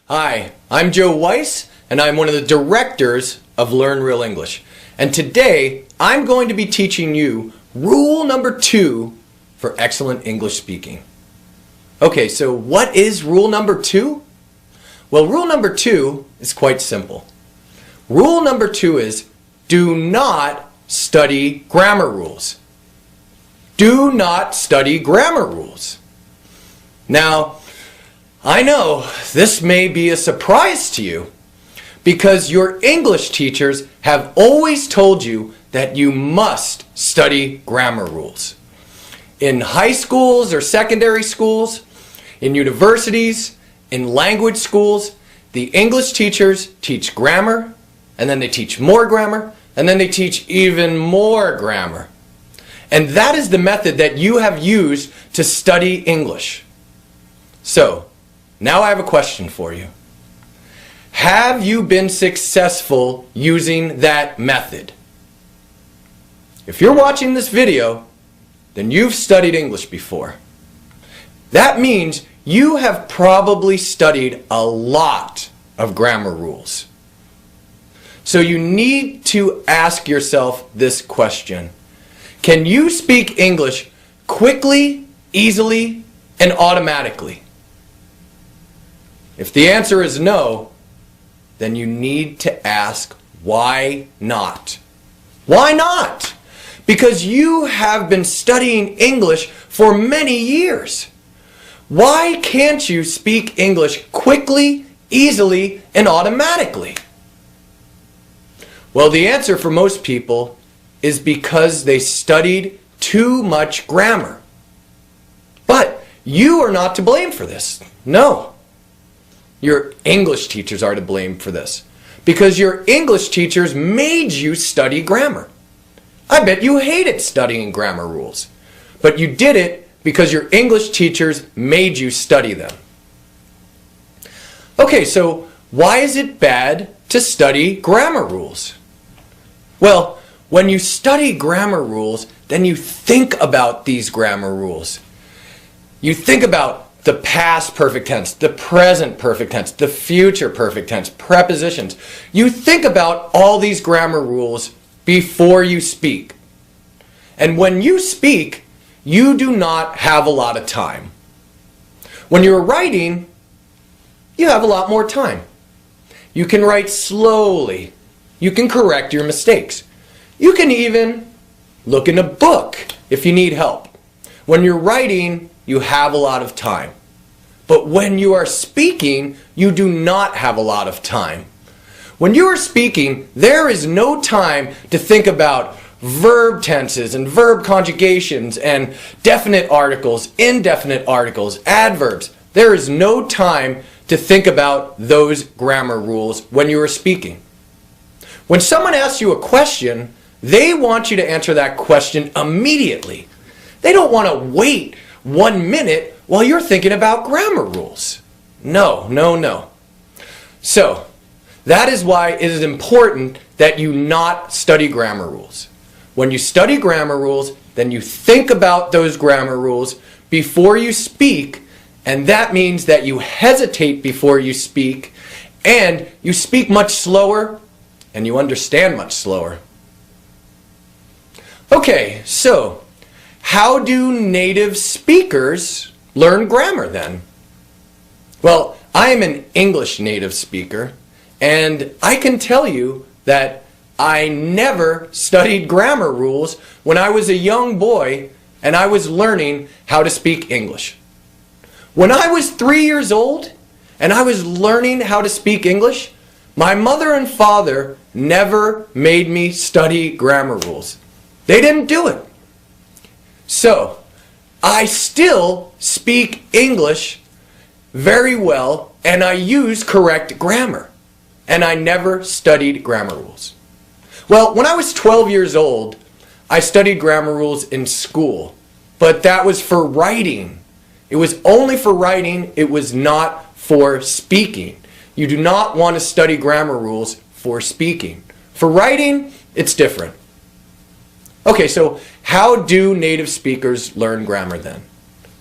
Hi, I'm Joe Weiss, and I'm one of the directors of Learn Real English. And today, I'm going to be teaching you rule number 2 for excellent English speaking. Okay, so what is rule number 2? Well, rule number 2 is quite simple. Rule number 2 is do not study grammar rules. Do not study grammar rules. Now, I know this may be a surprise to you because your English teachers have always told you that you must study grammar rules. In high schools or secondary schools, in universities, in language schools, the English teachers teach grammar, and then they teach more grammar, and then they teach even more grammar. And that is the method that you have used to study English. So, now I have a question for you. Have you been successful using that method? If you're watching this video, then you've studied English before. That means you have probably studied a lot of grammar rules. So you need to ask yourself this question. Can you speak English quickly, easily, and automatically? If the answer is no, then you need to ask why not? Why not? Because you have been studying English for many years. Why can't you speak English quickly, easily, and automatically? Well, the answer for most people is because they studied too much grammar. But you are not to blame for this. No. Your English teachers are to blame for this. Because your English teachers made you study grammar. I bet you hated studying grammar rules. But you did it because your English teachers made you study them. Okay, so why is it bad to study grammar rules? Well, when you study grammar rules, then you think about these grammar rules. You think about the past perfect tense, the present perfect tense, the future perfect tense, prepositions. You think about all these grammar rules before you speak. And when you speak, you do not have a lot of time. When you're writing, you have a lot more time. You can write slowly. You can correct your mistakes. You can even look in a book if you need help. When you're writing, you have a lot of time. But when you are speaking, you do not have a lot of time. When you are speaking, there is no time to think about verb tenses and verb conjugations and definite articles, indefinite articles, adverbs. There is no time to think about those grammar rules when you are speaking. When someone asks you a question, they want you to answer that question immediately. They don't want to wait 1 minute while you're thinking about grammar rules. No, no, no. So, that is why it is important that you not study grammar rules. When you study grammar rules, then you think about those grammar rules before you speak, and that means that you hesitate before you speak, and you speak much slower, and you understand much slower. Okay, so how do native speakers learn grammar then? Well, I am an English native speaker, and I can tell you that I never studied grammar rules when I was a young boy and I was learning how to speak English. When I was 3 years old and I was learning how to speak English, my mother and father never made me study grammar rules. They didn't do it. So, I still speak English very well and I use correct grammar. And I never studied grammar rules. Well, when I was 12 years old, I studied grammar rules in school. But that was for writing. It was only for writing. It was not for speaking. You do not want to study grammar rules for speaking. For writing, it's different. Okay, so how do native speakers learn grammar then?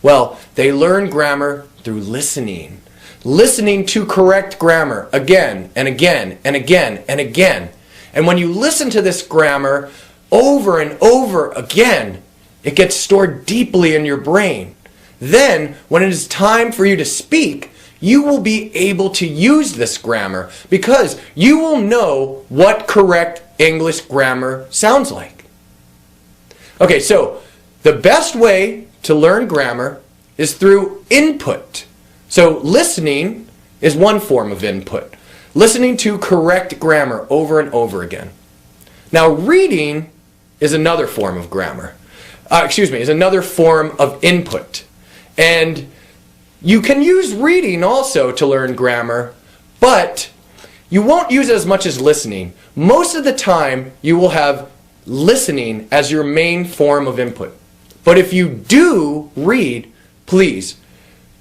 Well, they learn grammar through listening. listening to correct grammar again and again and again and again. And when you listen to this grammar over and over again, it gets stored deeply in your brain. Then, when it is time for you to speak, you will be able to use this grammar because you will know what correct English grammar sounds like. Okay, so the best way to learn grammar is through input. So listening is one form of input. Listening to correct grammar over and over again. Now reading is another form of grammar. Is another form of input. And you can use reading also to learn grammar, but you won't use it as much as listening. Most of the time you will have listening as your main form of input. But if you do read, please,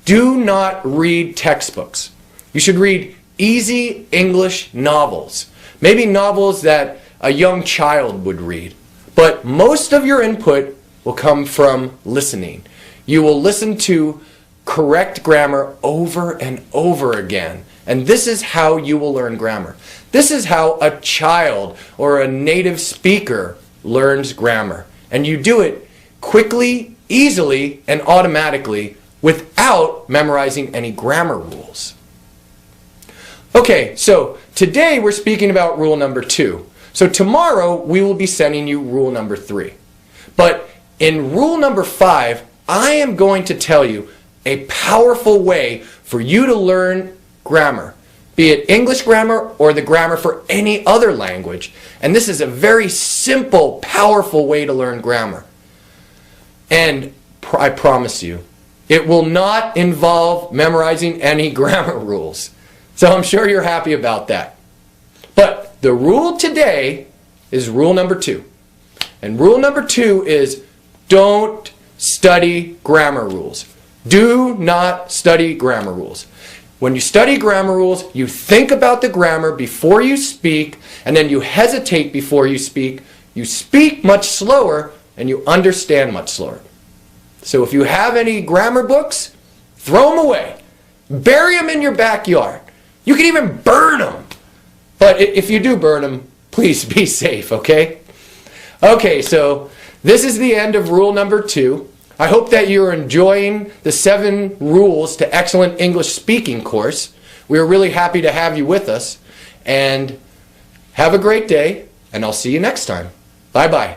do not read textbooks. You should read easy English novels. Maybe novels that a young child would read. But most of your input will come from listening. You will listen to correct grammar over and over again. And this is how you will learn grammar. This is how a child or a native speaker learns grammar. And you do it quickly, easily, and automatically without memorizing any grammar rules. Okay, so today we're speaking about rule number 2. So tomorrow we will be sending you rule number 3. But in rule number 5, I am going to tell you a powerful way for you to learn grammar, be it English grammar or the grammar for any other language. And this is a very simple, powerful way to learn grammar. And I promise you, it will not involve memorizing any grammar rules. So I'm sure you're happy about that. But the rule today is rule number 2. And rule number 2 is don't study grammar rules. Do not study grammar rules. When you study grammar rules, you think about the grammar before you speak, and then you hesitate before you speak much slower, and you understand much slower. So if you have any grammar books, throw them away. Bury them in your backyard. You can even burn them. But if you do burn them, please be safe, okay? Okay, so this is the end of rule number 2. I hope that you're enjoying the 7 rules to excellent English speaking course. We're really happy to have you with us. And have a great day, and I'll see you next time. Bye-bye.